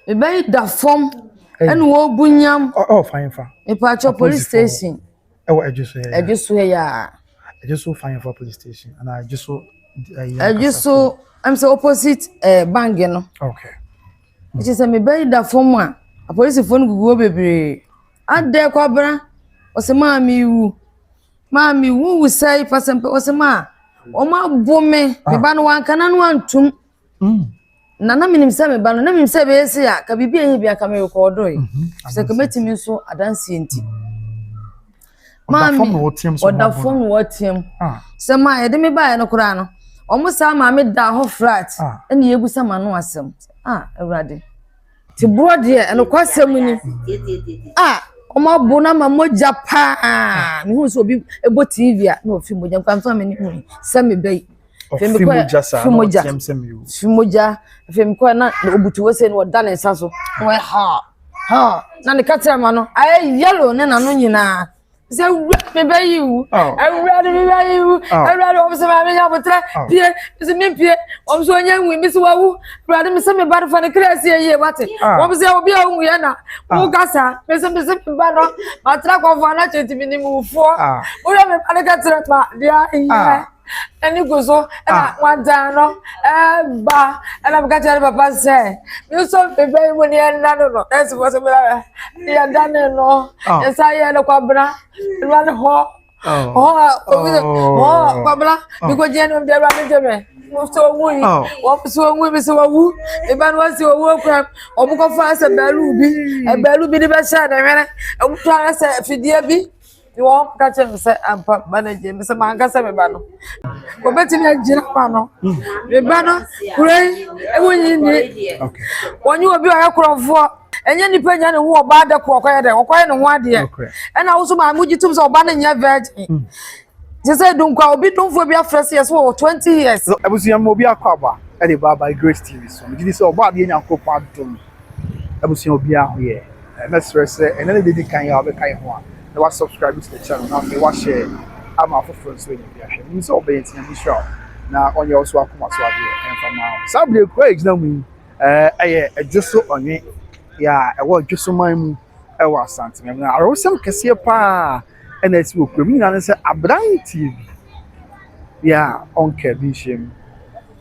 Ebe da form and wo bunyam. Oh, fine for. Me pacho police station. I just say. I just say ya. I just so fine for police station, and I just so. I'm so opposite bang no. Okay. It is a me be da form a police phone gugu bebre. Ade kwabra. O se Mami wu say person o se ma. O ma bome me ba no wan kana no antum. Nana minim se me ba no na minim se be ese ya ka bibia hi bia ka me record o. Se ka metimi so adanse enti. Mami oda phone wotiam. Se ma ye de me ba ye no kura no. Omo sa ma me da ho flat. E na yebusa ma no asem. Ewrade. Ti bro de e no kwasem ni. Oma bona ma moja pa me hu so bi ebo TV a na ofi moja kwa mfa me ni hu se me bei fe me kwa fi moja fe me kwa na obutu wo se no da na nsa so we ha na ne katira ma no ay yellow ne na no nyina se me bei wu awrade me bei wu awrade o se ma me ya botre pie se me pie o so nya nwi mi se wa wu awrade me se me ba fa ne krasi ye wate o se obi a wu ye na wo gasa me se ba no matra ko fa na cheti mi ni mu fo o ya me pa ne katira ma dia Any gozo and one down ba and I'm catching papa say you so baby when you're not that's what you're done no yes I had a quabra run ho babla because you know they're running so we what so we so woo if I was your work or book of fast a belubi the best shot and I'm trying to say if you dear be you won't catch him say I'm manager Mr. Manga me bano ko beti na jira pano me bano pray e wonyi ni okay wonyi obi o yakrofo enye nipa nya ne ho oba da ko okoye de okoye ne ho ade e na wo so ma muji tum so oba na nya virgin je say don kwa obi don fo bi afrese yes for 20 years abusuya mo bi akwaba e de baba Grace TV so me say oba de nya nkopon adom abusuya obi a ho ye na stress e na de kan ya obi kan ho a was subscribe to the channel now me watch share am for friends when you share me so obey it na show na onye also akoma so ade en fama sabre courage na mu adwoso onye ya e wo adwoso man mu e wo asante me na arosem kese pa e na esi okura mi na say Abran TV ya onke bi shem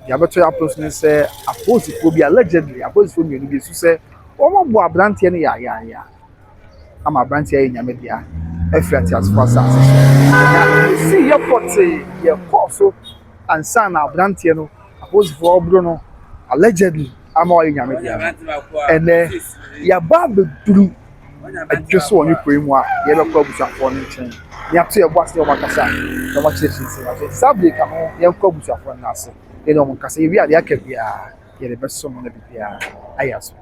ya beto ya post ne say apostle bi legendary apostle mi no bi so say o mo bo Abran tie ne ya ama Abran tie nyame dia Efrati as far as see your potty, your course, and son Abran tie no apostle for Bruno allegedly I'm all in Yamedia and ya babu duru just one you pray more yellow club for anything you have to your boss no makasa no much say sabi come on your club for nasa you know makasa we are the akebia you the best someone to be ayas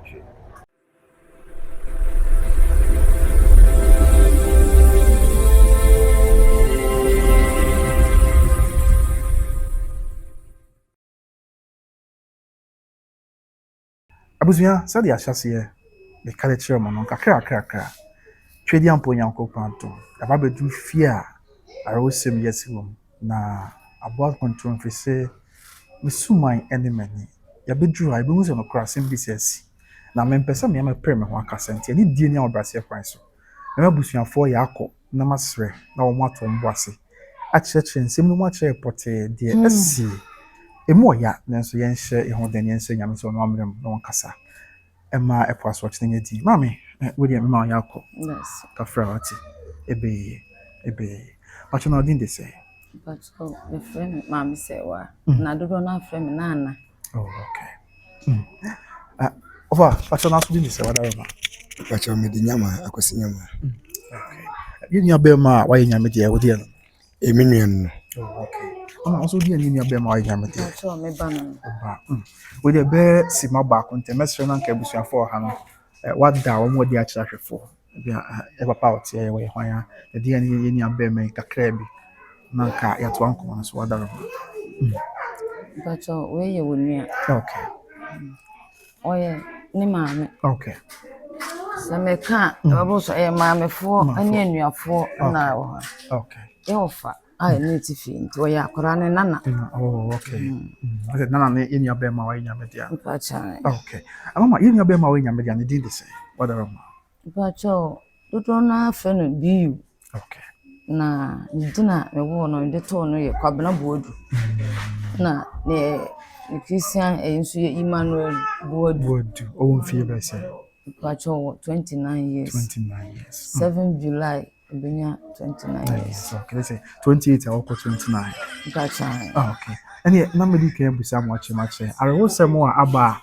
abuzuya sadi ahyase be kale kire mo no kakra twedi ampo nyankopon to aba bedu fie a arosem yesiwom na abo control fese misuman enemani ya bedru ha ibu so no krasem bisesi na mempesa me prem ho akasa nti ani die ni obrase kwan so na abusuafo ya akọ na masre na wo mato mboase akyekye nsem no mo akyere pote de esi emu ya nanso yenhye ehon den yenhye nyame so no amrem no kasa ema epoaso chenye di mami we dey mama yakọ yes kafra ati ebe acho na odin de say but the friend mami say wa na dodo na friend nana oh okay over acho na so din de say wa da ma acho me di nyama akosi nyama okay yin ya be ma wa yin nyame de wo de no eminuen oh okay also di ani be ma wa yin nyame de acho me ba no we dey be si ma ba ko ntem mesre na nka busuafo ha no wada wo mo di a chirahwefo bia e papa otie ye we hwan ya di ani ye ni abe me kakra bi na nka ya to anko na so wada ro but we ye wonua okay oye ni maame okay so me ka babo so e maame fo ani anuafo na wo ha okay e ofa I need to feel to ya Koran nana. Oh, okay. I said, Nana, in your bed, my media. Okay. Mama, in your bed, my media, and did the same. What are But you don't have to be. Okay. Na dinner me wo no de to no ye kwabena bodu na ne Christian enso ye Emmanuel bodu o mfie be say pacho 29 years 7 July benya 29 years okay let's say 28 or 29 pacho okay and na me di kan busa mo ache are wo se mo aba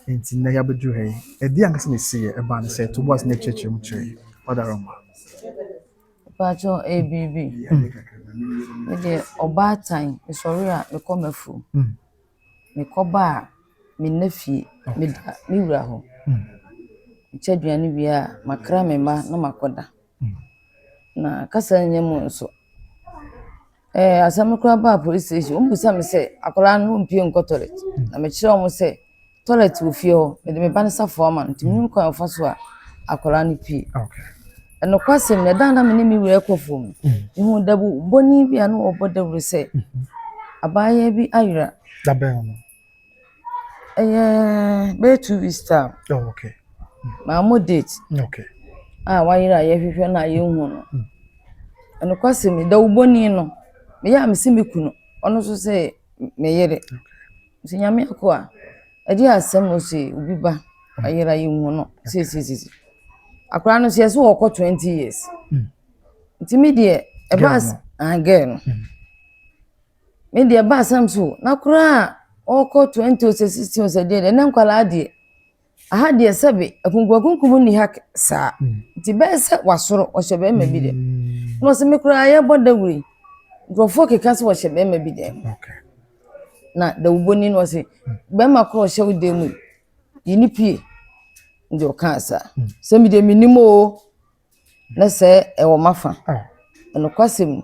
enti na ya bedu he e di anka se ne se e ba ne se to boss na cheche mu chere odaroma pacho ABB me de obatan e sori a me komafu me koba me nafie me da me wura ho chaduane bia makra me ma na makoda na kasa nyemu nso asam kra ba police station umbusa me se akola no mpie nko toilet na me kire omo se toilet wo fie ho me de me ban sa fo ma ntimi ko afa so a akola no pie okay eno kwasem na dan na me ni mi wura kofom ihu dabu boni bia no obodawre se abaya bi ayra da be no be 2 weeks time oh okay ma mo date okay wayira ye hwehwe na ye hu no eno kwasem da uboni no me ya me simikunu ono so se me yere se nyame akwa edi asem no se obi ba ayira ye hu no se akra no se wo ko 20 years ntimi de e bas again me de ba sam so na kra o ko 20 o se 16 o se de na nkwala de aha de sebe akunkunkum ni hak sa ti be se wasoro o shebe ma bi de no se me kra ye bodawuri grofo ke kase wo shebe ma bi de okay na da uboni no se be ma kro shewu de mu yini pie ndio kansa se mi de minimo na se e wo mafa eno kwasem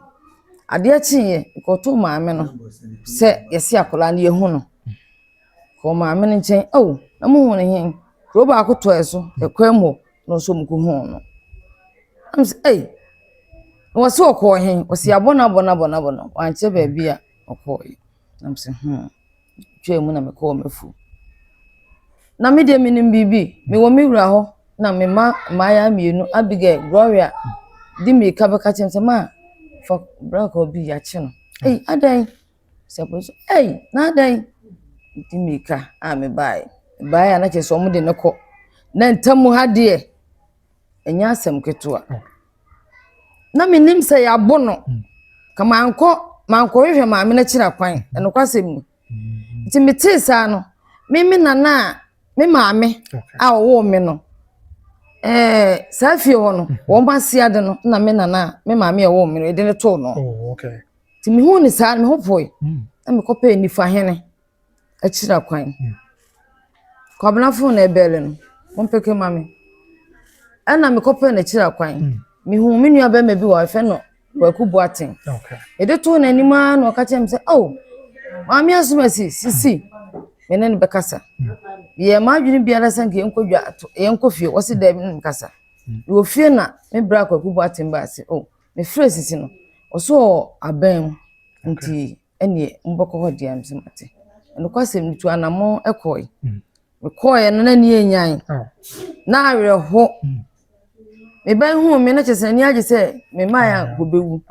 ade achiye ko to maame no se yesi akola na ye hu no ko maame no nchen na mu hu ne hen ro ba akoto eso e kwemo no so mu ko hu no am se wo se okọ hen wo se abona wanche ba bia okọ am se twa mu na me ko mefu na me de minim bibi me wo me wura ho na me ma ya mienu Abigail Gloria di me ka beka chemse ma fa brako obi ya chi no adan se po na adan di me ka me bai na che so mu de ne ko na ntamu ha de enya asem ketua na minim se ya bono ka manko hwehwe ma me na kira kwan eno kwasem ni ti metisa no me nana me maame wo me no sa fie ho no wo ma sia de no na me nana me maame wo me no e de ne to no okay ti me hu ni sa me ho foi na me kopa ni fa hene a kira kwan kwabna fu na ebele no mo peke maame ana me kopa na kira kwan me hu me nua ba ma bi wa fe no Kwaku Boatin okay e de to na ni ma no ka chem se maame asumasi sisi menen bekasa ye madwini biara sanke enkodwa ato yenkofie wose da bi nkasa wo fie na me bra Kwaku Boatin ba se me frɛ sisi no oso aban nti ene mboko ho dia msemate eno kwasem nitu anamo ekoi me koye no na ni enyan na awre ho me ban hu me na chese ni age se me maya gobewu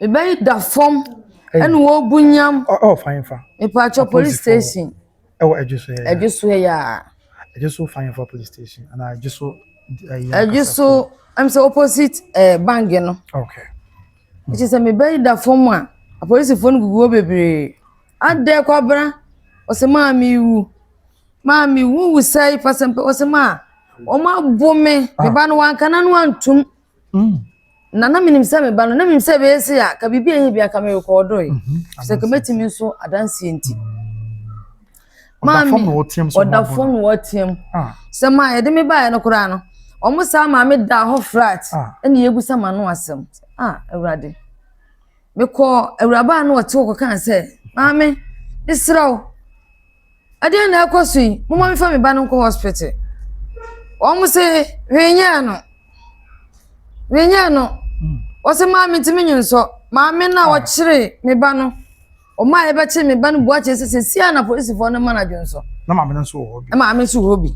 me ban da fom ene wo bunyam fine fa me pacho police station ejuso ya ejuso fine for police station and ejuso I'm so opposite bang no okay it is me ban da fom a police phone gugu bebre ade kwabra o se maami wu sai pasempe o se ma o ma bome me ba no wanka na no antum na minim se me ba no na minim se be ese ya ka bibi ehi bia ka me record se ka metimi so adanse enti maami oda phone wo tiem se ma ye de me ba ye no kura no o mo sa maami da ho flat ene yegusa ma no asem awurade me ko awuraba no wote wo kan se maami israel ade na akosui mo ma me fa me ba no ko hospital omo se wenya no wose maami ntimi nyunso maame na wo kire me ba no o ma e be kire me ba no bua che se sia na police for no manager nso na maame nso wo bi maame nso wo bi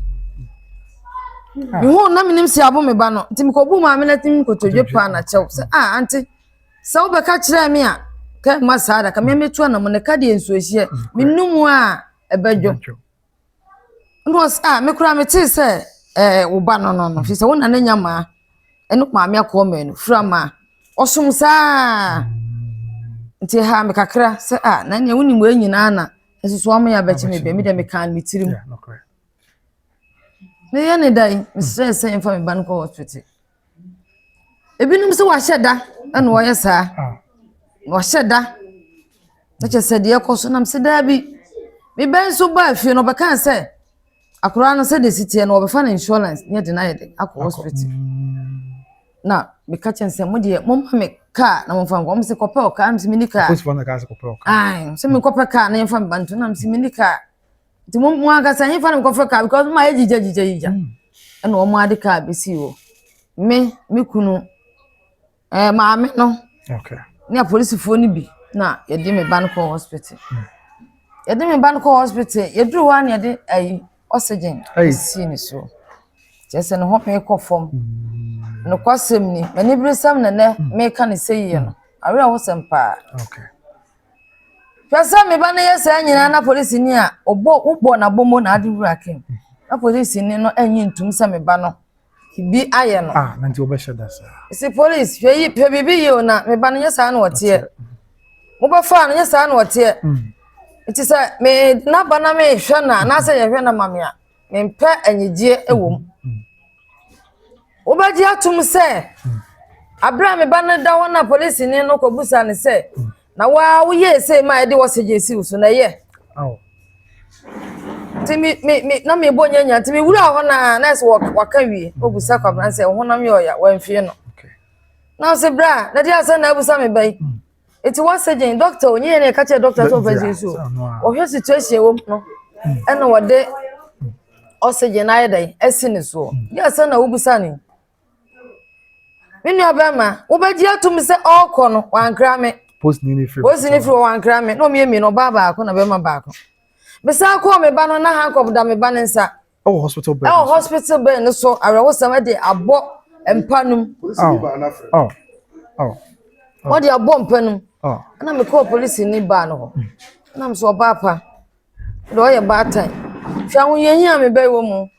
mi ho na minim si abo me ba no ntimi ko bu maame na timi ko todwe pa na chew se anti se wo be ka kire me a ka ma sada ka me metu na mo ne ka de nso ehie minum a ebedwo no me kura me ti se wo ba no fi se wo na na nyama eno maame akoma no fura ma osum saa nti ha me kakra se na ne woni mu anyina na esusu am ya bechi me be me de me kan me tirim me ya ne dai me stress en fa me ban ko hospital ebinum se wa hyeda na wo yesa wo hyeda na che se de ekoso na me se da bi me ben so ba afie no be kan se akura no se de sitie no obefa na insurance nye de na yede akọ hospital na me ka chense mo de mo ma me ka na mo fa ngo mo se kope o ka am se minika police for na ka se kope o ka ai se me kope ka na yen fa me bantu na me se minika ti mo aga sa yen fa na kope ka because ma ejija na o mo ade ka be si wo me kunu maame no okay ni a police fo ni bi na yede me ban ko hospital yede me ban ko hospital yedru wa na yede ai oxygen si ni so jese no ho me ko fom no kwasem ni mani bresam na ne me ka ne seyi no awe wo sempa okay pesa me ba na yesa nyina na police ni a obo na bomo na ade wura kem na police ni no anyi ntum se me ba no bi aye no na nti obesha da sa si police pe bibi ye na me ba no yesa na wote mo ba fa na yesa na wote iti se me na ba na me hwe na se ye hwe na mame a me mpe anyigye ewom obaji atum se abra me ba na da wona police ni no ko busa ne se na wa wo ye se ma e de woseje si so na ye timi na me bonya nya timi wura ho na nurse waka wi obusa kwa bran se ho na me oya wa mfie no na se bra na dia se na busa me bai iti woseje doctor onye ne ka che doctor so faji so o hwe situation wo no ena wode oxygen na yedai esini so dia se na obusa ni mini obema obaji atum se okọ no wankra me post ni free wankra me no me no baba akọ na bema ba akọ besa akọ me ba no na hankop da me ba ne nsa hospital bed hospital bed no so arewo sama de abo empanum o de abo empanum na me call police ni ba no na me so ba pa do ye ba tan hwa ho yehia me ba wo mu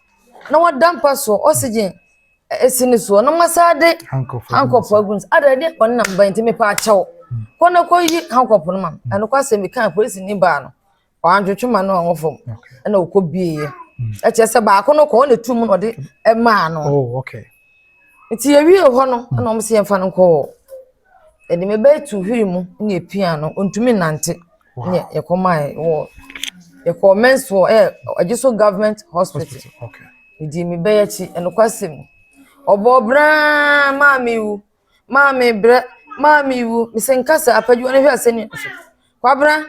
na wadampa so oxygen esini so na masade hankop aguns adade on na mba ntimi pa achew kona ko yi hankop no mam eno kwa se mi kan police ni ba no o anjotwuma no onwofom na okọ bieye e che se ba ko no ko na tum no de e ma no okay iti ye wi ho no na om se yemfa no ko edi me be tu hwi mu na epia no ontumi nante ne ye komai wo ye commence ajiso government hospital okay edi me be yachi eno kwa se mi obobra mami wu misenkasa apaju ne hwe aseni kwabra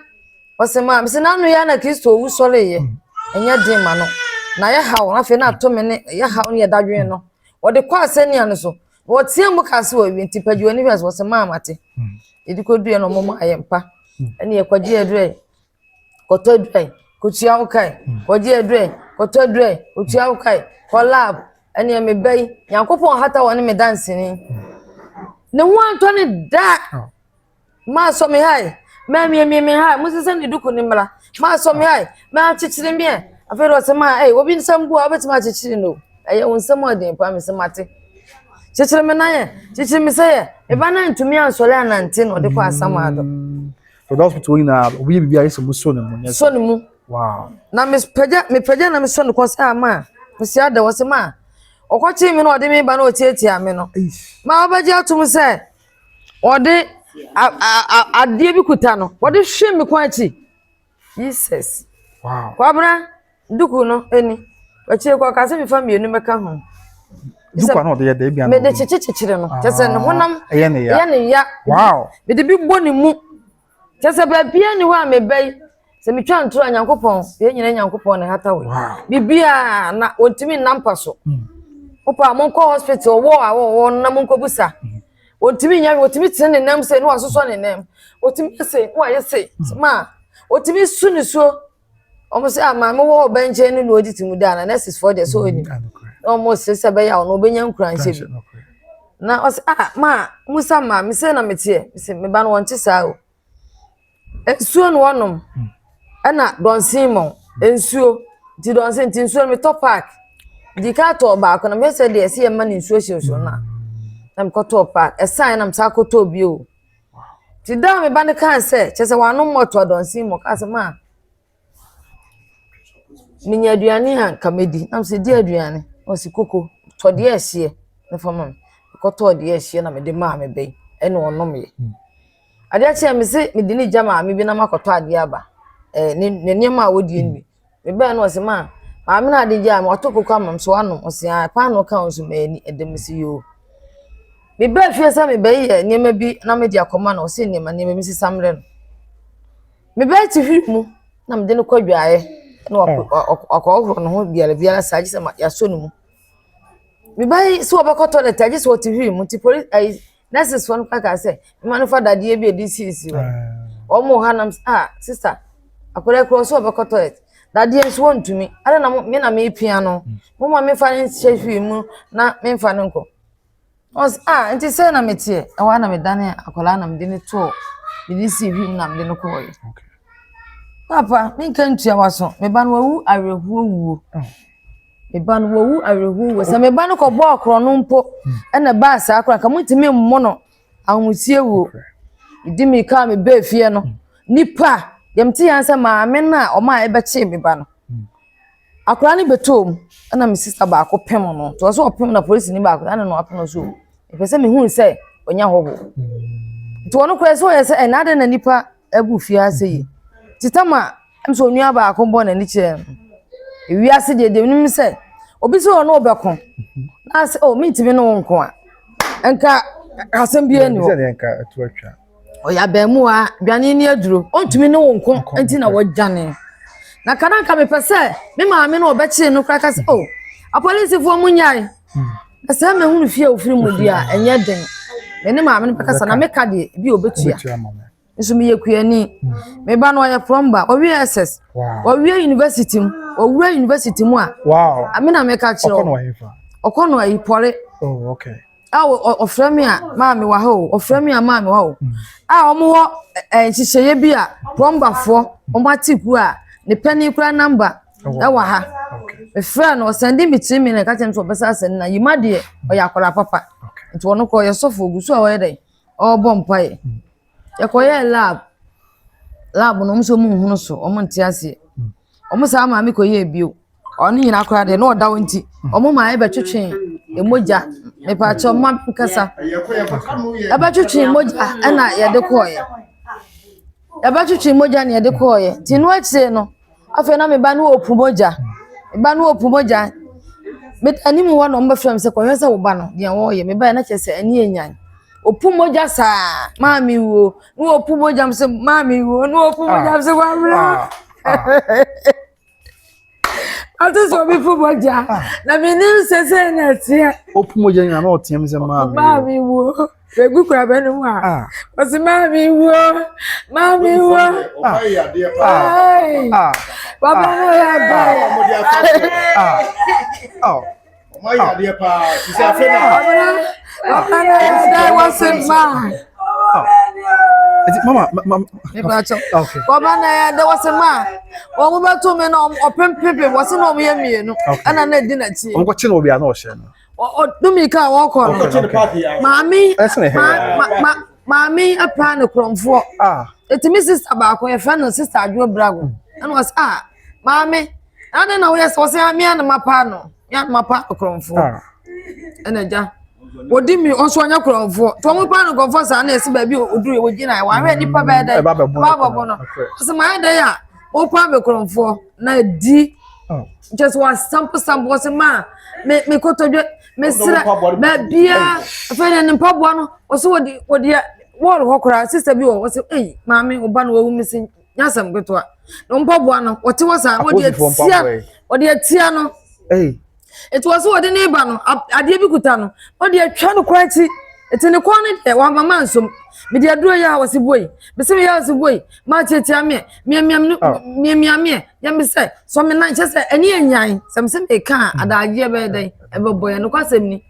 osema misenanu ya na Kristo wu sore ye enya din ma no na ye hawo na fe na to me ne ye hawo ne dadwen no wode kwa aseni anu so wotie mu kase wa wi ntipaju ne hwe osema amate edikodu no momo ayempa ene ye kwaji edre kotodre kutia ukai kwaji edre kotodre kutia ukai collab ene me bai yankopon hata woni me dance ni ne ho antoni da ma so me hai ma me hai musese ni duku ni mra ma so me hai ma chichiri me afero se ma obi nsambu abetima chichiri no eye wonsam odin pa me se mate chichiri me na ye chichiri me se ye e ba na ntumi ansole anante no de kwa asamado so the hospital na obi bibi ayi so muso ne mu so ne mu wow na me peja na me so ne ko sa ma me si ada wo se ma okochi mi no ode mi ba na otietia mi no ma obaji atum se ode adie bi kuta no ode hwe mi kwachi Jesus wow kwabra duku no eni wachi ko ka se mi fa mienu meka ho duku na ode ye da bia me de chichichire no tese ne honam ye ne ya wow me de bi boni mu tese ba bia ni ho a me bai se mi twa ntro anyankopon ye nyina anyankopon ne hata we bibia na ontimi nampa so opa monko hospital wo na monko busa otimi nya otimi tene ne nam se no asoso ne nam otimi se no aye se ma otimi su ni so omo se ama me wo benche ni no oditimu da na nurses for the so ni omo se be ya no obenya nkura nche bi na o se ma musa ma me se na metie se me ba no wonte sa o ensuo no wonom ana don simon ensuo ti don se ti nsuo me top park di ka to ba ko na me se de se ma ni nsuo hyeso na na me ko top park esan na me sa ko to bi o ti da me ba ne kan se che se wanu moto don simon ka se ma minya aduane han kamedi na me se di aduane o si koko to de ehye ne fama ko to de ehye na me de ma me be ene onom ye ade a che me se me di ni jama me bi na makoto ade aba ne niam a wodi ni me be na o se ma me na ade ja ma to koko amam so anu o se pa no ka on so me ni edem se yo me be fie sa me be ye niam bi na me di akoma na o se niam mi si samre no me be ti hwi mu na me de no kwadwae na akọ no ho biara sa gise ma ya so no mu me be so obakoto le taji so ti hwi mu ti police nurses fon ka say man fa dade bi DCC omo hanam sister akore cross obakoto toilet dade so wontumi ada na me na me pia no mo ma me fa ni hwi mu na me fa no nko os nti say na metie awa na me dane akola na me de ne to DCC hwi mu na me de no ko yi papa me kan tua waso me ba no wu awehuo wuo me ba no wu awehuo wo se me ba no ko bo okro no mpo na ba sa akra ka mutimi mmo no ahumusie wo idi mi ka me ba fie no nipa yemti yansa ma me na o ma ebe che me ba no akra ni betom na me sister ba ko pem no to so opem na police ni ba akra na no apem no so e pese me hu se onya hoho to no kure so yese na de na nipa abu fie aseyi titama emso onua ba akombo na ni kire wi ase de nim se obi so no obekon na se mitimi no nko a enka asem bi ani o se enka atu atwa o ya ba mu a duane ni aduro ontumi no nko enti na wojane na kana ka me pese me maame no obechi no kraka se a police fo munyai na se me hunu fie ofiri mu dia enye den me ne maame no pekasa na me ka de bi obetua nso me yekuani me ba no ya plumber o wi SS o wi university mu a amina me ka chiro okono ayi pore okay o frame a maame wa ho o frame a maame wa ho omo wo hihye bi a plumber fo omo atiku a ne pani kura number wa ha me fra no send me 3 minutes ka tem so besa send na yimade o ya kwara papa nti wono ko ye sofo gusu a wo ye dai o bompae yakoye lab no mso mu hunu so omo ntiase omo sa ma me koye bio oni nyina akora de no oda wonti omo ma ebe twetwe emoja me pa cho ma nkasa ebe twetwe emoja na ye de koye ebe twetwe emoja na ye de koye tinu achi no afa na me ba no opu moja me ani mu wono mba fram se koye se wo ba no de wo ye me ba na chese ani enyan opu moja sa mami wo no opu moja mse mami wo no opu moja mse wa bra atu so bi fu moja na minin sese na tia opu moja na no tiam se mami wo egu kura be no a wasi mami wo baba ya ba my idea pa she say afena that wasn't mine mama okay baba na that wasn't mine o mo ba to me na opempepe wasi na o me mienu ana na di na ti o ko chi na obi ana o hye no o dumi ka wo ko no mami apa na kromfo etimi sister ba ko e fa no sister adwo brago ana was mami ana na wo yes wasi ami ana mapa no ya mapa kromfo ena ja odi mi onso anya kromfo to mo pa no kromfo sa na esi ba bi oduru we gina wa hwe nipa ba da baba bo no so ma da ya o pa be kromfo na di just was sample was ma me kotodwe me sira ba bia fa na nipa bo no o so wodi wall hokora sister bi wo so maami oba no wawu misi nyasam getoa no nipa bo no wote wasa wodi atia no it was what the neighbor no ade bi kuta no wodi atwa no kwachi etene kwa ne de wa mama nsom me de aduro ya wose boy me se me ya wose boy ma chetia me ya me say so me nan chese eni anyan se me se me ka adaje be den e be boy no kwasem ni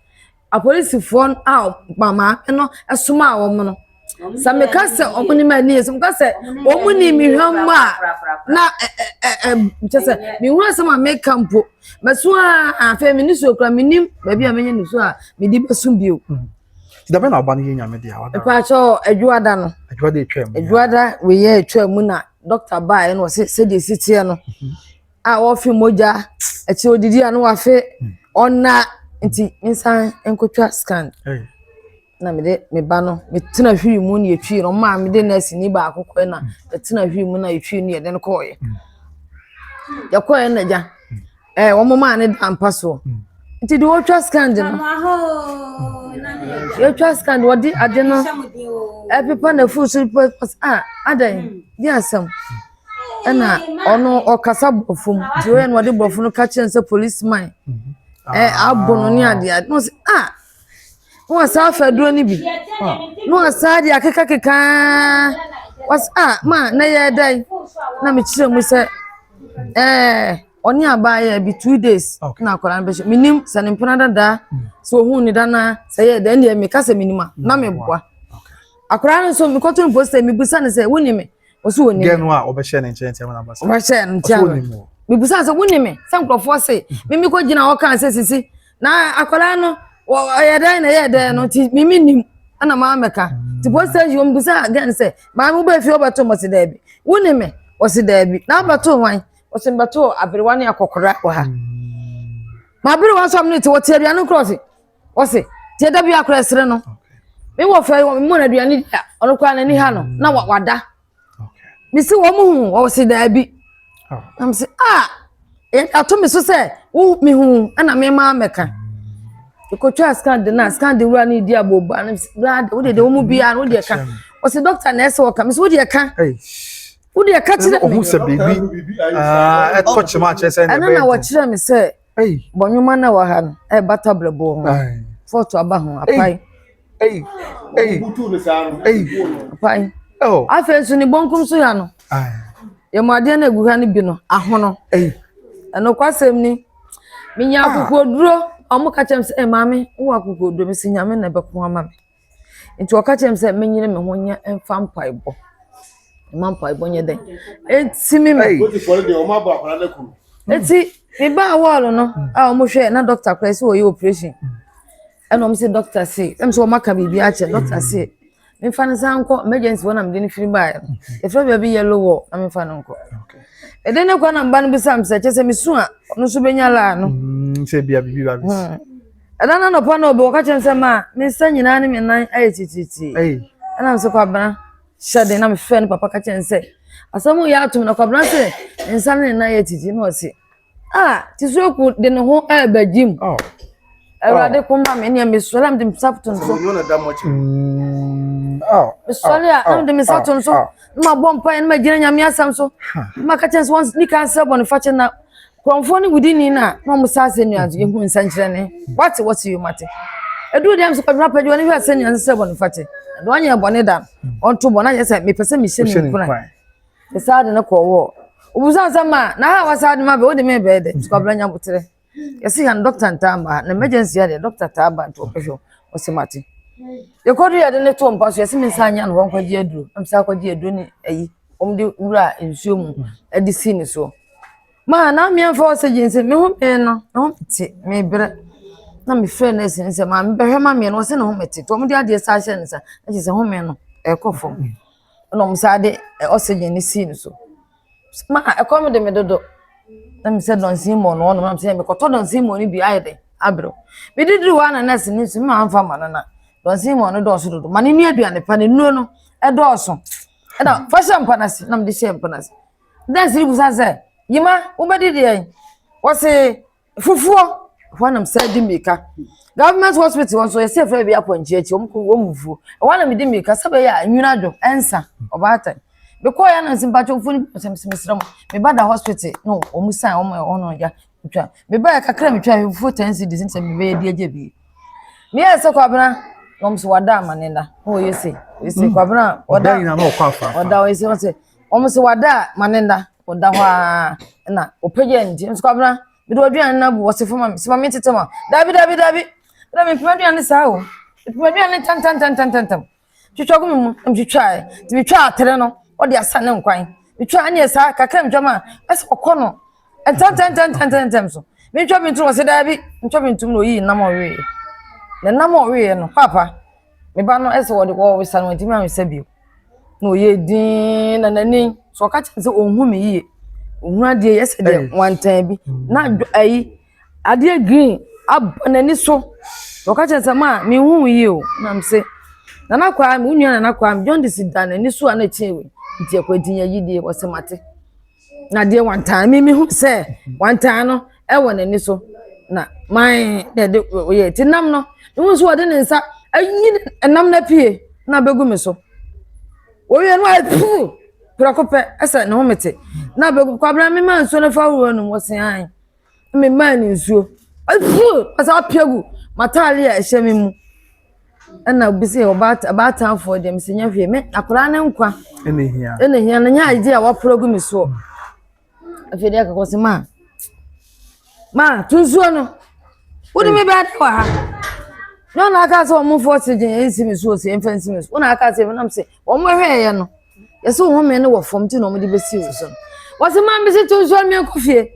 apolisifoɔ a mama no esoma a wɔn no same ka se ɔmo ni ma ni esum ka se ɔmo ni mi hwam a na chese mi hu asema make campo meso a afa mi ni so kra mi nim ba bia menye ni so a mi di besum bio ti da be na oba no yenya me dia wa da pa cho adwuada no adwuada etwam adwuada we ye etwam na doctor ba no se de sitie no a wo fi moja echi odidi anu wa fe ona nti insan enkotwa scan na me ba no me tena hwiri mu na etwi no ma me de nurse ni ba akokɔ na tena hwiri mu na etwi no ye de no kɔye ya kɔye na ja wo mama ne ampa so nti de wo twa scan de no yo twa scan wo di ade no pepa na fu so adan di asam na ono okasa bofum ti we no de bofum no ka chense policeman abono ni ade no no sa fa duro ni bi no sa de akeka was ma na ye dai na me kire mu se oni abaya bi 2 days na akwara be minim sanempona dada so hu ni dana se ye da ne me kasa minima na me boa akwara no so me koto no post me busa ne se woni me oso woni gen wa obehye ne nchen na basa ba she ne nchen me busa se woni me sam krofo se me ko gina wo kan se sisi na akwara no ye da no ti me nim ana ma meka ti post you me busa gen se ma mu ba fi obato mo se da bi woni me o se da bi na abato wan osimbato abirwani akokora wa ma abirwan so amne ti wote aduane cross wose ti da bi akora sere no me wo fa wo mo na aduane dia ono kwa na ni ha no na wada mi si wo mu hu wo se da bi am se ato mi so se wo mi hu ana me ma meka ikotwa scan de na scan de wura ni dia boba na blood wo de wo mu bia no de ka wo se doctor na ese wo ka mi so wo de ka Udi akachira me ohu se baby e touch ma chese ne be na wo chira me se bonyuma na wa ha no bata blebo ho photo aba ho apai apai afensu ni bonkum so ya no ye moade na egu ha ni bi no ahono eno kwasem ni minya akokoduro omo ka chem se maame wo akokoduro mi sinyame na be ko ama me nti wo ka chem se menyire me ho nya emfa mpaibo mampa ibonye den enti mi go ti for de o ma ba akara na ku enti mi ba wall no o mo hwe na doctor kwesi wo ye operation eno mo se doctor say em so maka bibi a che doctor say mi fa ne sanko emergency wona me de ni firi ba e fra ba bi yellow wo na mi fa no nko e de ne kwa na mba no bi sam se che se mi su a no so benya la no se bia bibi ba bi e da na no pa no bo ka che se ma mi sa nyina ne mi nan aye tititi ana so kwa bana shade na me friend papa ka chense asamu ya atum na kwabran se insane na ye titi no se tisoku de ne ho abagim awade kumba me ne me solam de sapton so no na da mochi solia am de me sapton so ma bompa en ma gina nyame asam so ma ka chense once ni kan se bon fa na kromfo ni wudini na no mo sa se nuazo ye hu nsankyere ne what you mate edu dem so kwabran pa joni fa se nuazo se bon fa do anya bone da on to bona je say me pese me hye me kuna e saade na ko wo obuza sama na ha wasaade ma be o de me be de kwabla nya butere yesi han doctor ntamba na emergency ya de doctor taba to pesho o semati e ko ya de ne to mpa so yesi me sanya no won kwaji aduro am sa kwaji aduro ni ayi omde wura ensuo mu edi sini so ma na me amfa o se jinse me ho me no ho ti me bre na me friend na sin se ma me behwe ma me no se no ho meti to mo de ade sa hye nsa na se ho me no e kofo no mo sa de oxygen ni sin so ma e ko me de me dodo na me se don sin mo no no na me se me ko to don sin mo ni bi ayede abro me didiri wa na nurse ni so ma amfa ma na don sin mo no do so dodo ma ni ni aduane pa ne nuo no e do so e da fa shampa na si na me de shampa na si dan siri busa se yima wo be didi en wo se fufuo when I'm saying Mika government hospital one so you say for be appoint echi wo mufu one am di Mika sabe ya nyunado answer obata because ya na simpacho funi semesra me bada hospital no omusan ono ya twa me ba kakra me twa fufu 10 cedis nsem me be di aje bi me ese kwa bana nom so wada manenda o yesi kwabena wada ina na okwafa wada o yesi o se so wada manenda wada hwa na opege nje nso kwabena bi do aduan na bu wose fama se mama tetema dabi me pima ne sa o pima ne tan twitwa go mu twitwa ti bi twa atere no o de asa ne nkwan twitwa anye sa kakra mdwama ese kokono tan so me twitwa bintu wose dabi twitwa bintu no yi na mo we na nam owe no papa me ba no ese wo de wo wisa no ntimi amesa bio no ye din na nani so ka che se onhu me yie onhu ade yese de wantan bi na ayi ade green abanani so ka che se ma me hu yie o na mse na nakwa me unua na nakwa me John Disida na ni so ana chewe nti akwadin ya yidie wo se mate na de wantan me hu se wantan no e wo nani so na my de ye tinam no won so wode ne nsa ayi enam na pie na begu me so wo ye no apu prokope esa ne ho mete na begu kwabra me man so na fa wo no wosen an me man ni nsuo apu asa piegu matali a ehye me mu na bisi obata for dem senya hwe me akora ne nkwa ene hia na nya ide a wa progu me so afede akakose ma tunsuo no wodi me ba de wa ha no na aka so mo force gen ensi me so se enfansi me so na aka se na mse wo mo hwe ye no ye so wo me ne wo fom ti no mo de besi wo so wo se ma me se tunsuo me kofie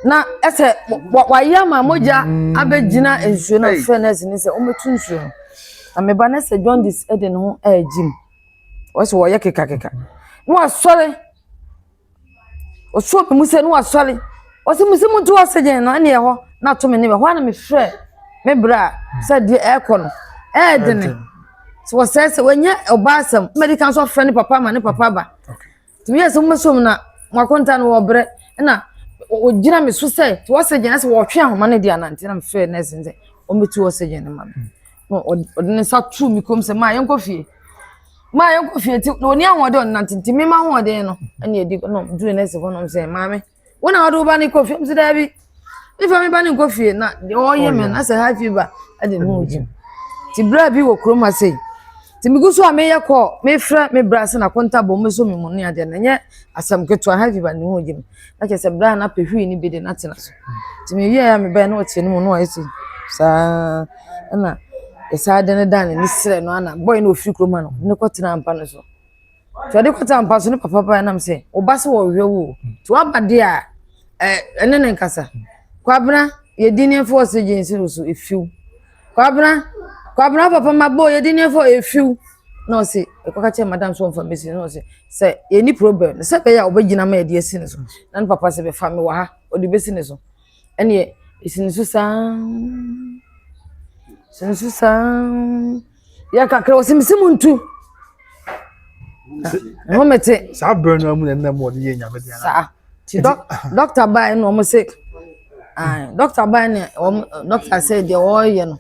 na ese wa ya ma moja abegina ensuo na fairness ni se o me tunsuo na me ba na se John dis eden ho agim wo se wo ye keka no asore o so me muse no asore o se muse muntu osejen na ne ho na to me ne ho na me frɛ me bra said the aircon edene so what says when ya obasam medical so friend papa ma ne papa ba to yes mo so na mo konta no obre na o gina me so say to osejen as wo twe ahoma ne dia na ntina me frɛ na sense o metu osejen ne ma o ne sa true mi kom se ma yenko fie ti no ni ahode on na ntinti me ma hode no na edi no dure na se ho no se ma me wona hode ba ne kofi mse da bi if me ba ne kofi na o ye me na se high fever ade no ojim ti bra bi wo kroma sei ti migusu a me ye ko me fra me bra se na konta bo me so me mu ne ade na nye asam keto high fever ne ojim na ke se bra na pehwi ni bi de na tena so ti me ye ya me ba na o tie no mu no esi sa na esa de ne dan ni sire no ana boy no ofiri kroma no ne kwotena ampa no so to de kwotena ampa so ne papa na me se o ba se wo hwe wo to abade a ene ne nkasa kwabra ye dini fo osejensi so efiu kwabra papa mabo ye dini fo efiu no se ekoka che madam so mfa mesi no se ye ni problem se be ya obagina ma ye de esi ne so na papa se be fa me wa ha o de besi ne so ene ye esi ne so ya kakra o se muntu no mete sa burn no mu na mo de ye nya be dia sa ti doctor by no mo se doctor by ne doctor said the oil no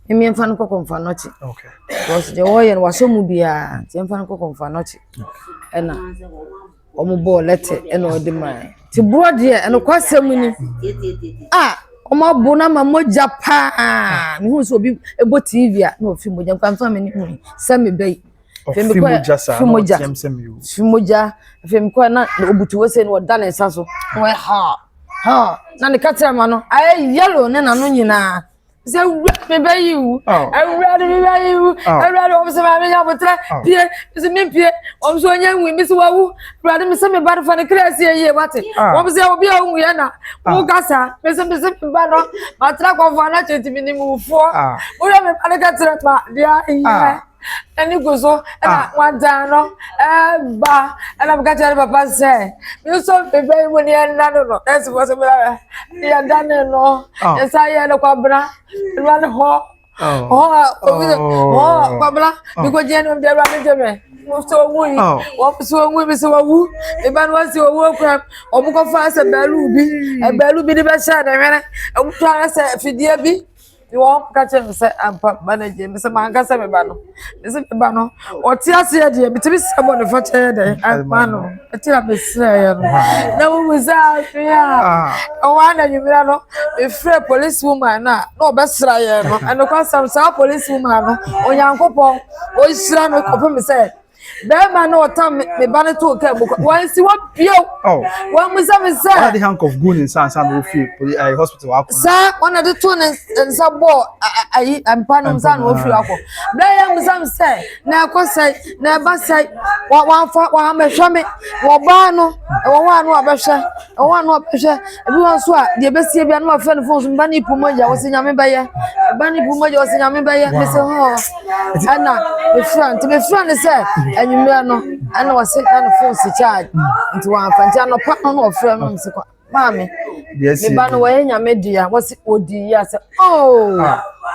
emi enfa no kokon nochi okay because the oil wa so mu bia ti enfa no kokon nochi ena omo bo lete ena odi mai ti brode ena kwasem ni omo bo na ma moja pa mi hu so obi ebo tv a na ofi moja kwa mfa me ni hu se me bei Fimoja femko na obutu wo se no da na nsa so we ha na ne katira ma no ay yellow ne na no nyina se me bayi wu awura de me bayi wu awura de o se ma me ya botra pie se me pie o so nya nwi mi se wa wu awura de me se me ba fa ne krasi ye wate o se obi a wu ye na wo gasa me se ba no ma tra ko fa na chenti mi ni mu fo wo me pa ne katira ma dia ani gozo na wadano ba ana bukata papa say you so bebe woni na no that's what ya dane no esa ye no kwabra run ho kwabra because je no dey run jeme so wuyi wo so wuyi bi so wu e ba no si owu okra obuko fa se balu bi di be sha na mere obuto ara se fidie bi you catch him say I'm manager Mr. Mangasa me ba no me say me ba no o ti ase de me ti sabo no fa che de ma no e ti na me sra ya no na wo za ya o wa na nyumira no e free police woman na no be sra ya no and ko sam sa police woman no onyankopon o sra no ko me say Bema no time me ba ne to ka buko wan si wa bio wan mu say one of the hank of goon in san no fi hospital akọ sa one of the two nsa bo ayi ampanum san no fi akọ bla ya mu say na akọ say na ba say wa fa wa mehwe me wo ba no wo wa no abehwe wo wa no abehwe ebi won so a de besie bia no afa no fon so ba ni pumoja wo se nyame baye ba ni pumoja wo se nyame baye me se ho ana me friend say enyumia no ana wase na phone si charge nti wa fanti ano pa no ofre me se kwa mami me ba no we nyame dia wase odi ya se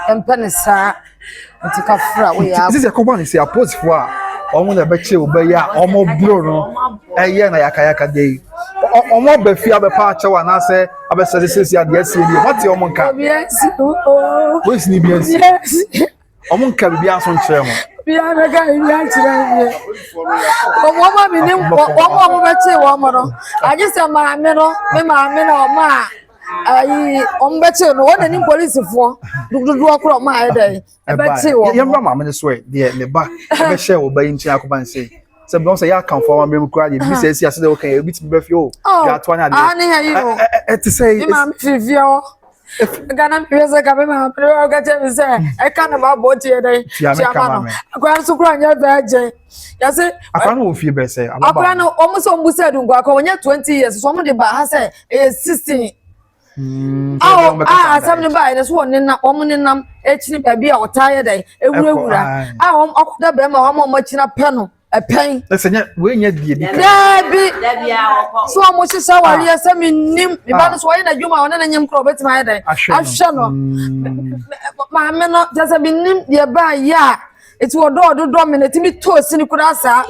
empene sa nti ka fra we ya this is a company say approach for omo na be che obe ya omo bro no eye na yakayaka dey omo be fi abepa ache wa na se abese se ya dey se dey what omo nka we is ni bien si omo nka bibia so nkyere mo bia na ga bia nkyere omo ma mi ni omo be che wo mo no aje se ma me no omo ayi ombeche no wona ni police fo dudu okro ma ayi ebeche wo yemba ma me so e de me ba be share wo ba yin akoba nse se be say ya kan for one me kura de bi say si ase de okay e bit be fi o ya to na de ani ha you to say ma fivio Gana pese ka be ma pro ga che se e ka na ba bo tie dai chiama no akwa so kura nya ba je ya se akwa no ofie be say akwa no omo so mbu se du ngwa akwa onya 20 years so mo de ba ha se 16 asam ne ba ina so wonne na omo ne nam echini ba bia otaye dai ewurawura akoda be ma omo machina pe no epen esenya we nya die bi so omo hisa wari asam nim me ba no so ye na dwuma wona na nyem kro betima ye dai ahwe no ma me no jasa bi nim de ba ya eti odo minute mi to sini kura sa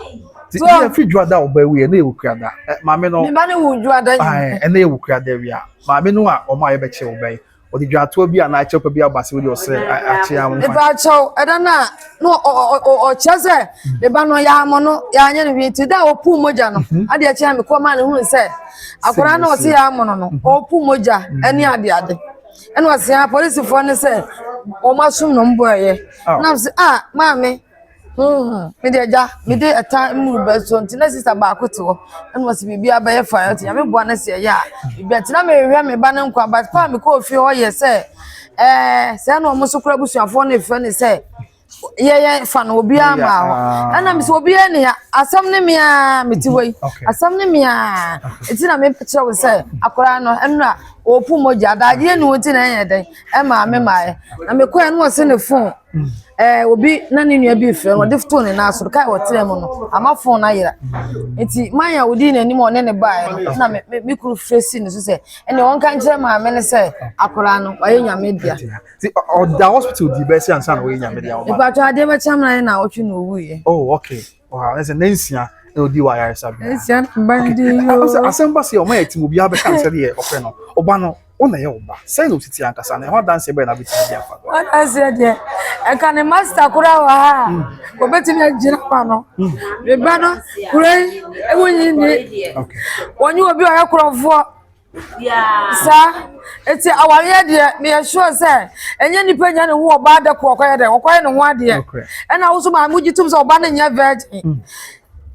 so ya fi juada oba we na ewukrada ma me no me ba ne wu juada na ewukrada wi a ma me no a omo aye be che oba odi dwato bi ana ache pa bi abase we ose ache am fa ba cho edana no o chese me ba no ya mo no ya nya ne wi ti da opu moja no ade ache am ko ma ne hu se akora na o se ya mo no opu moja eni ade eni o se ya police for ne se o ma sum no mbo ye na se mama me de ja me de ata mu be so ntina sister ba akoto eni o se bibia abaye fa ya me bo na se ya bibia ntina me hwe me ba ne nkwa but pa me ko fi ho ye se se na o muso kura busuafo na efe ne se ye fa na obi ama ana me se obi ene ya asam ne mia metiwei asam ne mia etina me picture we se akora no enra opu moja daje ni woti na yen den e ma me mae na me ko enu o se ne phone obi na ne nua bi fe no de phone na aso kai wotere mu no ama phone na yira enti manya odi na nim one ne bae no na me kuru fresi ne so se ene won kan kire ma me ne se akora no waye nyame dia ti o da hospital di be se ansa na waye nyame dia o ba iba to ade be chamna na otwe no wuye okay wow that's a nensia e odi wa yare sabi nensia bandi yo asem se o ma yeti obi abe kan se de okwe no oba no ona ye oba say no titi ankasa na ho dance be na biti dia fa what say there e kan master kura wa ha ko betimi agina pa no be ba no kura e wonyi ni okay wonyi obi o yakrofo sa eti aware de me sure say enye nipa nya ne ho oba da ko koye de koye ne ho ade e na wo so ma mugitum so oba na nya virgin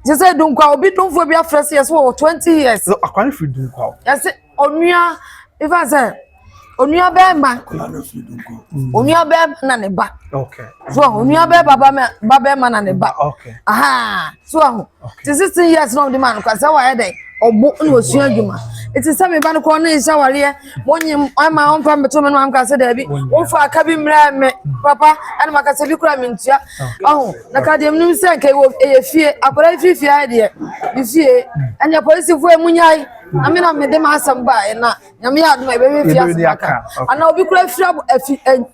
je say dunkwa obi dumfo bi afrese yes wo 20 years so akwani free dunkwa yes onua if I say onua be ma onua be na ne ba okay so onua be baba be ma na ne ba okay so 16 years no the man kwasa wa ye dey obo na osu adwuma it is me ba no ko na isha ware monyim ama on pa meto me no am ka se da bi wo fa aka bi mra me papa ana maka se bi kura me ntua na ka dem nim se kai wo e fie akora fie ade bi fie anya police fo emunyai amina me dem asam ba na nyame ya do e be fie asaka ana obi kura fie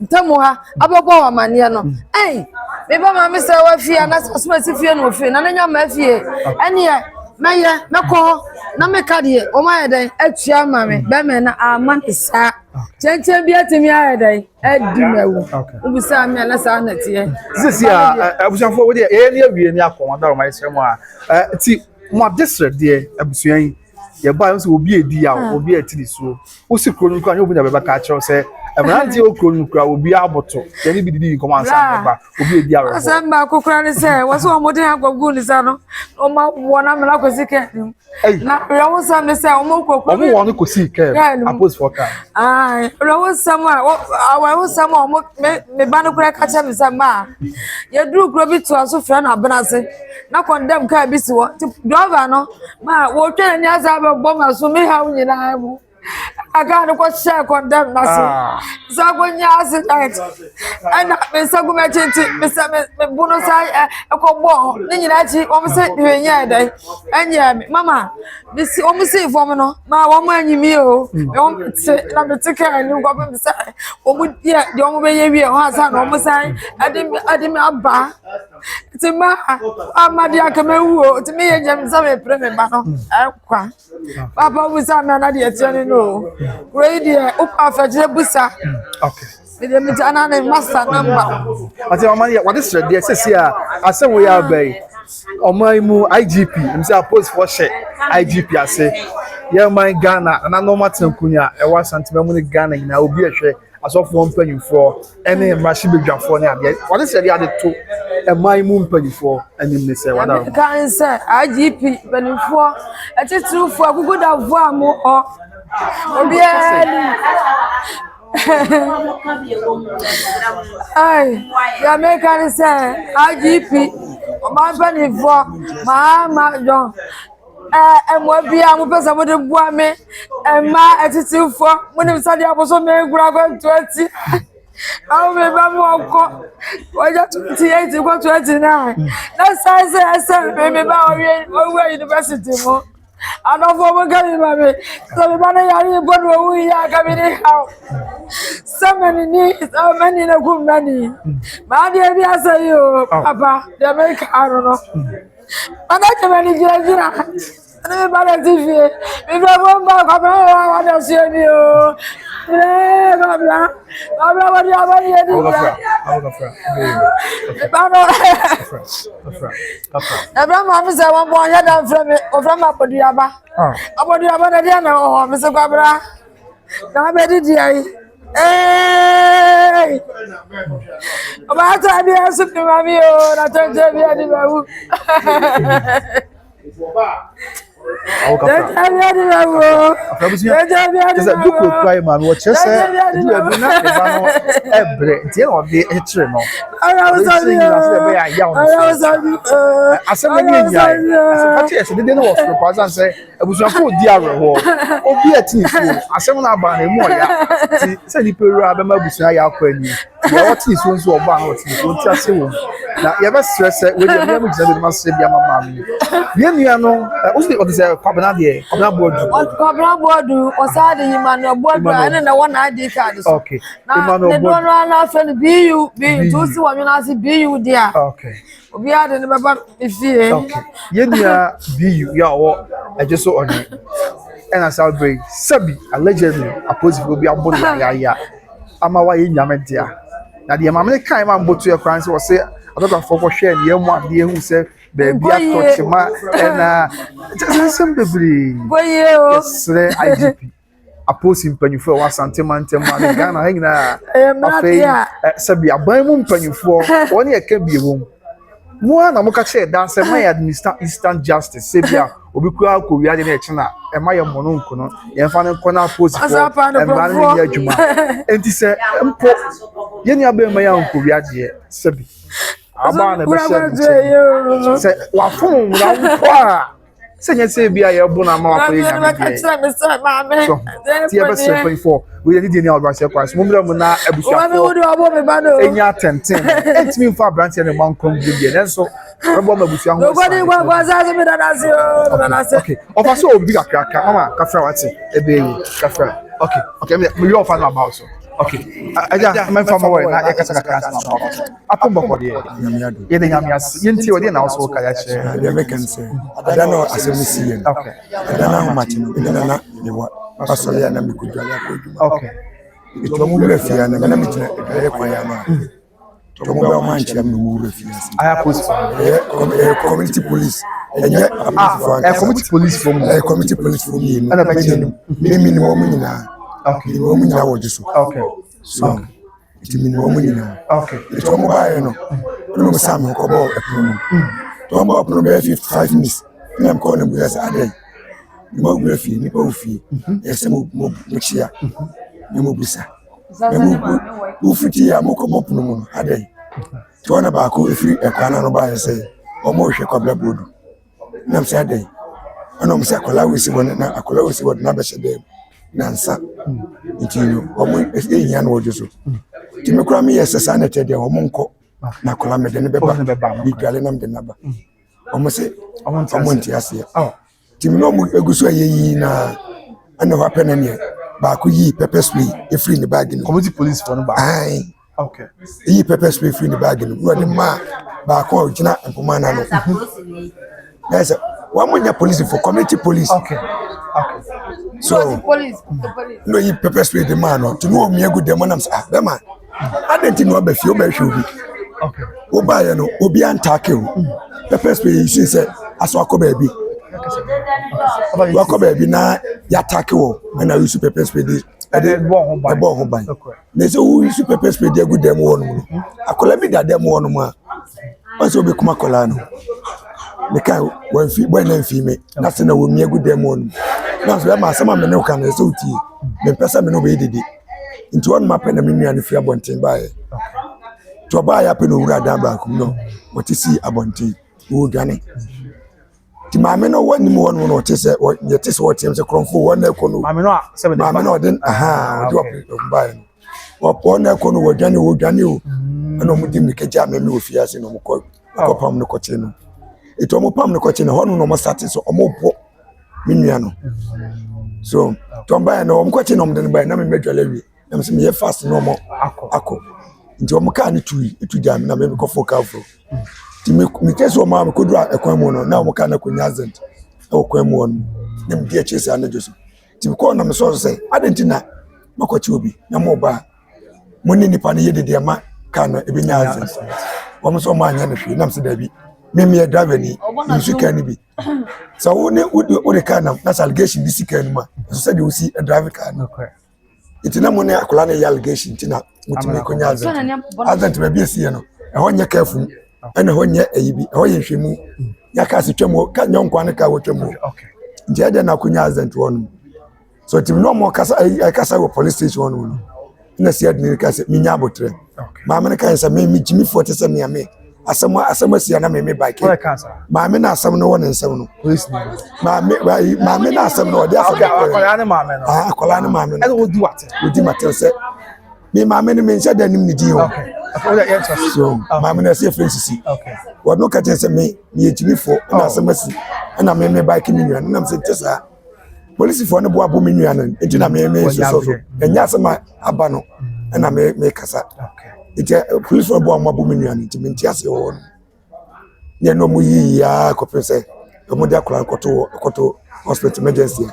ntamo ha abobo wa mane no me ba ma me se wa fie na so ma si fie no fie na nya ma fie ene meye meko na meka de o ma yeden atua ma me be me na ama isa chenche bi atimi ayeden adi mawu ubisa me na sa na tie sisi abusuafo wo de ni awie ni akon da o mai sremo ti mo district de abusuan yi ye ba so obi edi a obi atiri so o si kro nu kwa nyo bunya be ba ka kire se emranti o kro nu kwa obi aboto ye ni bi didi nko man sa ba obi edi a re sa mba kokra ni se wo so mo de agwagu ni sa no o ma wona me la kwesi ke na re wo sa me se o mo kokra o mo won ko si ke apos for ka ai re wo sa ma wo sa ma o mo me ba no kra ka cha me sa ma ye duru kro bi to aso fra na bana se na condemn ka bi si wo driver no ma wo twa ni asa be bo ma so me ha nyina mu aga no ko share condemn na so so go nya accident ana me sa go me chinti me sa me bunu sa e ko bo ni nyina chi o me se de nya dai anya me mama me si o me se form no ma wo mo anyimi o me o se na me take ani go be sa o mu dia de o mo be ye wi ho asa no o mo sa adi me aba ti ma amadi akamewu o ti me ye nyam sa me pre me ba no akwa papa bu sa me na de etiane no great dear upa fajre busa okay de me jana na master number ati mama ya what is the say asem we ya bai omai mu IGP mse post for share IGP ase ye man Ghana na normal tankunya e wa santima mu ni Ghana ina obi ehwe asofo mpanyimfo ene mrashi bedwafo ne ade what is the to e man mu mpanyimfo enim ne se wada kan se IGP mpanyimfo etitrufo aguguda vo amu o obi ali ai ya mekan se IGP o ma mpanyimfo ma John mo bia mo pesa mo de bua me ma etitifo mo ni sade aboso me gura go 20 awu me ba mo ko oja 28 go 29 na sai me ba o university mo anofo mo gari ba me so me ba na yari bo no wu ya ka bi ni how so many na ku many ma de bi asay o papa de make arono ana ke many jira ana me bala TV me ba bomba ko ba wa da se ni o babla wa dia ba ni di ba no Abraham mi se won bo ya dan fra me o fra ma poduaba aboduaba na dia na o mi se kwabra na be di ai Oba ta bi asu mi mami o na tonje bi adi bawu Kwabena bodu osade Emmanuel bodu ene na wona ID card so okay Emmanuel bodu na fen BU to si wonyo na si BU dia okay obi ade ne baba ifie okay yenia BU ya wo ejeso onye ena celebrate sabi allegedly opposite obi abon ya ama wa yenyame dia na de mamle kan ma mbotu e kran se wo se adota foko hwe ne yemu ade hu se baby atouch ma na some bebri boye o sre IGP aposi mpanyufo wa santema ntema na Ghana hengina afei sabi aban mu mpanyufo woni eka biewom mo na mo ka che dan se my administer instant justice sebia obi kura ko wiade na eche na e ma ye mono nkono ye fa ne nkona aposi fo e ma ne ye adwuma enti se mpo ye ni aban ma ya nko wiade sabi aba na be se wa fun na kwa se nya se bia ye bu na ma wa ko ye nya me so ti e be 24 we dey dey na se kwa so mo mu na abusia ko enya tenten entimi mfa branch ne man kom bi ne so ebo ma abusia ho okay ofa so obi akaka mama kafra wati ebe yi kafra okay me you offer about so Okay. Aja, men from away, na ekasa ka kansa na. Apon bako de. Nyamiado. Ye de nyamias. Ye nti odi na so ka ya che. The American say, I don't know as a missing. Okay. I don't know how much in the pastor ya na mikujali akojuma. Okay. Ito mu refia na na mitina kwa ya na. To mo ba manchi ya mu refia. Aya police. Community police. Community police from Community police from me. Ana ba chenu. Minimum nyina. Okay. Minimum nyina wo jiso. Okay. So it minimum nyina. Okay. Ito mo ba ya no. No sam ko ba epono. To mo ba be 55 minutes. Na ko na buya sa adai. Mo bu refi ni pa ofi. Ese mo chia. Ni mo bisa. Mo fiti ya mo ko mo pono mo adai. To na ba ko efiri ekwana no ba ya say. O mo hwe kwabla bodu. Na mse adai. Ana mse akola wisi won na akola wisi won na be shede. Nansa. Itino o mo eyan wo joso. Ti me kura me yesesa na tede o mo nko. Na akola me de ne beba. Bi gale na me de naba. O mo se o mo nti ase. Tim no mu eguso ayeyi na ana ho apena ne ba ko yi pepper spray e free ne bag no community police for no ba. Ai Okay. Yi pepper spray free ne bag no wo de ma ba ko gina empoma na no. Yes, one more police for community police. Okay. Okay. So police. No yi pepper spray the man no to no me egu dem na am be man. Adenti no ba fi o ba hwe obi. Okay. Wo ba ye no obi antake o. Pepper spray you say aso akoba bi. Wako baby na ya take wo na use pepper spray dey e bo ho ban na so use pepper spray dey good dem wo no akola bi da dem wo no ma so be kuma kola no me kai wan fi boy na fi me na se na wo mi good dem wo no na so ma sama me no kan so ti me pesa me no be didi nti won ma pe na me nua no fi abonten ba ye to ba ya pe no wura dan ba kum no what see abonten wo dwane ti maame no wani mo no no tese ye tese wo tem se kronfo wona ekono maame no 7 maame no den wo do mbae no wo pona ekono wo dwane o ana mo di mikeja me me ofiase no mo ko pam no koche no ito mo pam no koche no hono no mo start so o mo bo minua no so to mbae no mo koche no mo den mbae na me medwale wi na me se me ye fast no mo akọ nti o mo ka ni tu jam na me ko foka fro ti me keso ma me kodura ekwan mu no na mo ka na konya azent e okwan mu no na me die chese anajo so ti ko na me so say adenti na makochi obi na mo ba mo ni nipa ne yede de ma ka no e benya azent wo mo so ma anya na hwe na me se da bi me driver ni nsu ka ni bi so wo ne wo de ka na allegation bi sika ni ma so say de wo si driver ka no itina mo ne akola na allegation tina mutime konya azent be bi esi no e ho nya careful ana ho nya ayibi ho ye hwemu ya ka se twemo ka nyonkwa ne ka wo twemo nje ade na kunya azent won so tim no mo kasa kasa wo police station won na si ade ne ka se minya abotre ma me ka se me jimi 40 se me ame asama si na me ba ke ma me na asam no won nsam no police ma me na asam no ode asam akola ne ma me no akola ne ma me no e wo di wate odi matel se me ma me ne me nsa da nim ni di ho so mama na say friends okay what no ka say me ejimi fo na asemasi na me bike ni nua na say tesa police fo na bo abo me nua na enti na me so enya asema aba no na me kasa okay enti police fo bo abo me nua na enti me ntia se wo ne no mu yi ya ko pese mo dia kula koto hospital emergency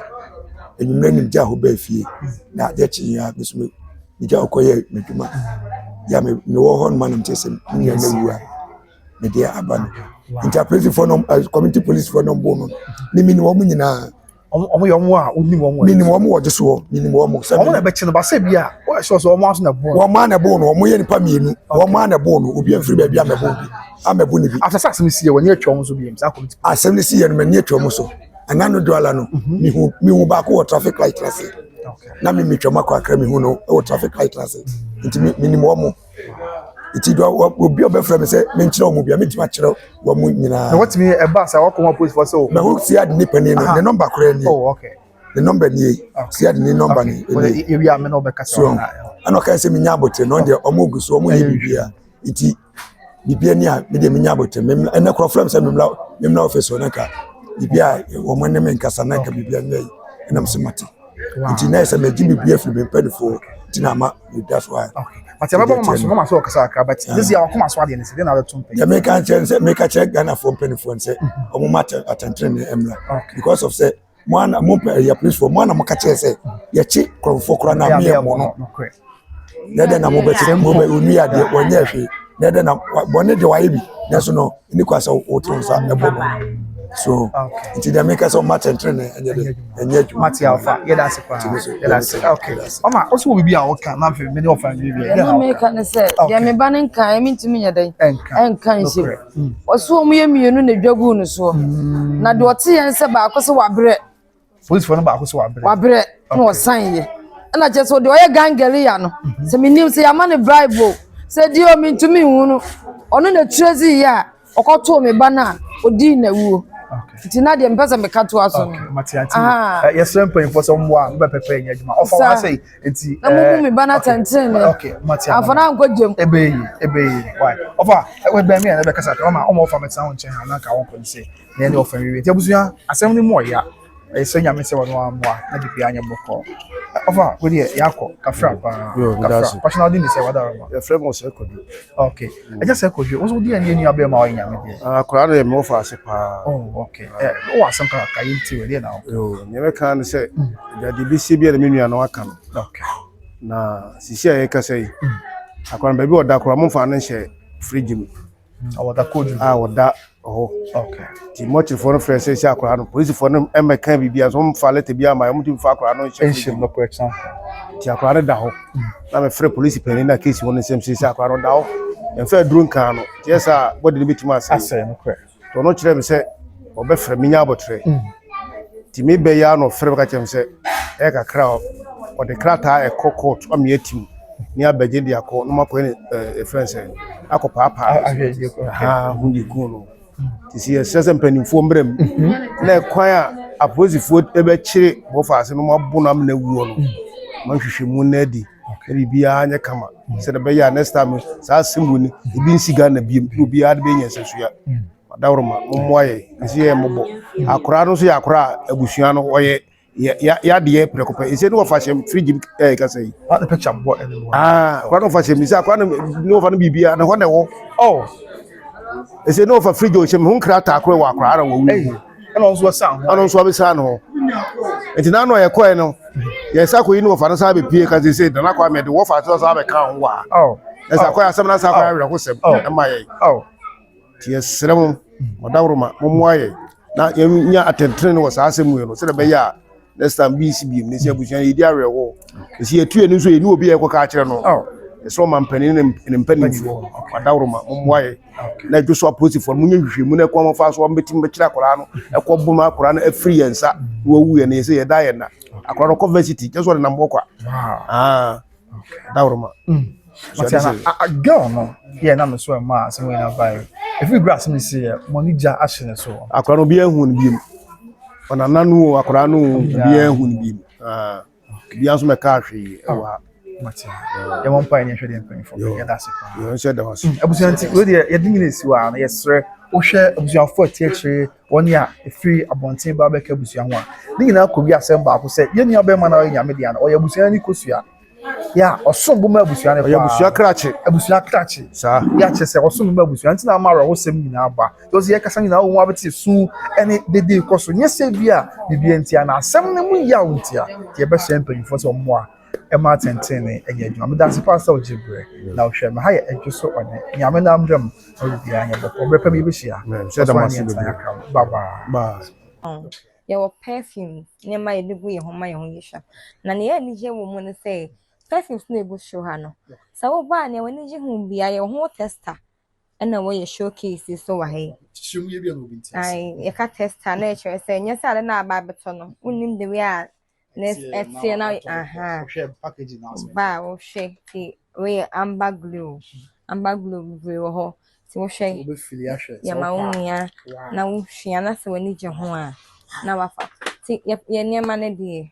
enyimre ni dia ho ba fie na dia chi ya bisu mi ja okoye meduma ya me wo hon man mtese ni na wuwa me dia aba no interpret for no community police for no bono ni mini wo nyina omo yo mo a oni wo mo mini wo mo wo jeso mini wo mo omo na be chi no ba se bia wo so so omo aso na bo wo ma na bo no omo ye nipa mienu wo ma na bo no obi afiri ba bia mebo bi amebu ni bi after sax me see woni atwa so bi sa community asem ni see ye no mani atwa mo so anano doala no mi hu ba ko traffic light na se na mi mitwa makwa akra mi hu no o traffic light na se nti mini wo mo iti do obi obefra me se me nkyere omo bia metima kyere wo mu nyina na what me e ba sa wo police for so na who see ad ni pani no the number kora ni oh okay the number ni see ad ni number ni e wi am no be kasa na ano kan se minya abote no de omo guso omo ye bibia iti bibia ni a me de minya abote me na kora from se memla office na ka bibia wo mo ne me nkasa na ka bibia ni na mse mate iti na se me ji bibia fi me panifo tina ma that's why okay but ya baba mama so kasa akra but this year akoma so ade ne se dey na beto mpe ya make a check Ghana for penny phone say omo ma attention ne emla because of say mwana mo ya police for mwana makache say ya chi krofo kra na me mo no nede na mo beti mo be onu ya de onye hwe nede na bone de wa ibi neso no ni kwasa otronsa ebobo so it dey make us so much entrain enye Mati Alpha yeah that's it okay mama also we be a work na fe me dey offer me be na make an say dia me ba ne kan emi ntimi nya den enkan nse oso mu ye mienu na dwagu no so na de ote yen se ba akoso wabre police for no ba akoso wabre na osan ye na je so de oye gangeli ya no se minim se ya ma ne bribe se di o mi ntimi hunu ono na trezi ya okoto me ba na odi na wuo ti na de mpesa me kato aso okay matiati yes sempen for some one be pepe nya juma ofo wa say enti na mo me ba na tenten okay matiati afana nko jem ebe why ofo we be me na be kasa ka ma ofo me san nchen na ka won ko say na de ofo we ti abusua asem ni mo ya se nya me se wono amoa na de bia nya boko ofo we de yakọ kafra pa kafra personal din say wada ya frame mo se kodu okay I just say kodu wo so di ani aba ma wa nya me de akora na me ofa ase pa oh okay o asem ka ka yinti we de na yo nyeme kan say da de bi se bia na menua na waka no okay na sisi aye ka say akora ba bi oda akora mo fa na hye fridge mu oda kodu oda oh okay ti much for no friend say akora no police for no emeka bibia so mo fa let bia ma mo ti fa akora no hye no for example ti akora no da ho na me frɛ police pen na case won sem say akora no da ho en fa drum kan no ti esa body ni bitima ase no kre to no kire me say obɛfrɛ me nya abotre ti me be ya no frɛ ka kyem say e ka kra o de krata e court o me atim ni abaje dia ko no makɔ e friend say akɔpa ha hu di ku no ti si sese mpanimfo mbrem na kwan a aposifo ebe kire bo fa ase no mabo na na wuo no man hwehwe mu na di bibia anya kama se de be ya next time sa simbu ni ebi nsiga na biem bibia de be nya sesuya madawroma mommoye isi ye mobo akora no so ya akora abusua no oye ya de prekopa ise no fa shem fridge ka say what the picture bo anymore akora no fa shem ise akora no fa no bibia na ho na wo oh ese no fa fridge o shem hun krata akora wa akora ara wo wi and also sound and also be sound ho enti na no ye koe no ye sa ko yi no fa no sa be pie ka say na kwa me de wo fa so sa be kan wa oh esa kwa asem na sa kwa awre ko sem e ma ye oh ti esrem modawroma mommoye na nya attention no sa asem we no se de be ya next time BCB ne se abusuan yi di arewo esi etue ni so ye ni obi e ko ka kire no oh so man panin ne mpanimfo modawroma mommoye na dwo approach for munye hwehwe mu na ko mo fa so mbetim be kire akora no e ko buma akora no afri yensa wo wu ye ne se ye da ye na akora no university just what na mbokwa dawroma a girl no yeah na me so ma so we na buy if you grass me see money ja ashine so akora no bi ehun ni bi ona nanu akora no bi ehun ni bi bi aso me ka hwe ewa matia ya won pa enye hwe de mpan for yeah that's it yo se da was abusuanti we de ya dingine si wa na yesre wo hwe abusuafo tietire won ya efiri abonten ba be ka abusuan ho a dingina akobi asem ba ko se ye ni obema na nya me dia na o ya abusuan ni kosua ya osombo ma abusuan ne ya abusuan krache sa ya chese osombo ma abusuan ntina amara wo sem nyina aba dozi ye kasa nyina wo abeti su ene dede koso nyese bia bibia ntia na asem ne mu ya untia tie be hye mpanyifo so mo a e ma tenten ne enye adwuma me dance pastor ojibre na wo hwe me ha ye adwo one nyame na amdram o bibia anya bo bepa mi be hia se da masi baba ya wo perfume ne ma ye gu ye ho ma ye ho yesha na ne ya ni je wo mu ne say perfumes na egu show ha no sa wo ba ne woni je hu bia ye ho tester na wo ye showcase so wa he shum ye bia no binti ai ye ka tester na e chere say nya sa na aba beto no unim de we a ne etie na share package na ba wo she ti we amber glue we wo ho ti wo she be fili ahwe ya ma unia na wo hwia na se woni je ho a na wa fa ti ye ne ma ne de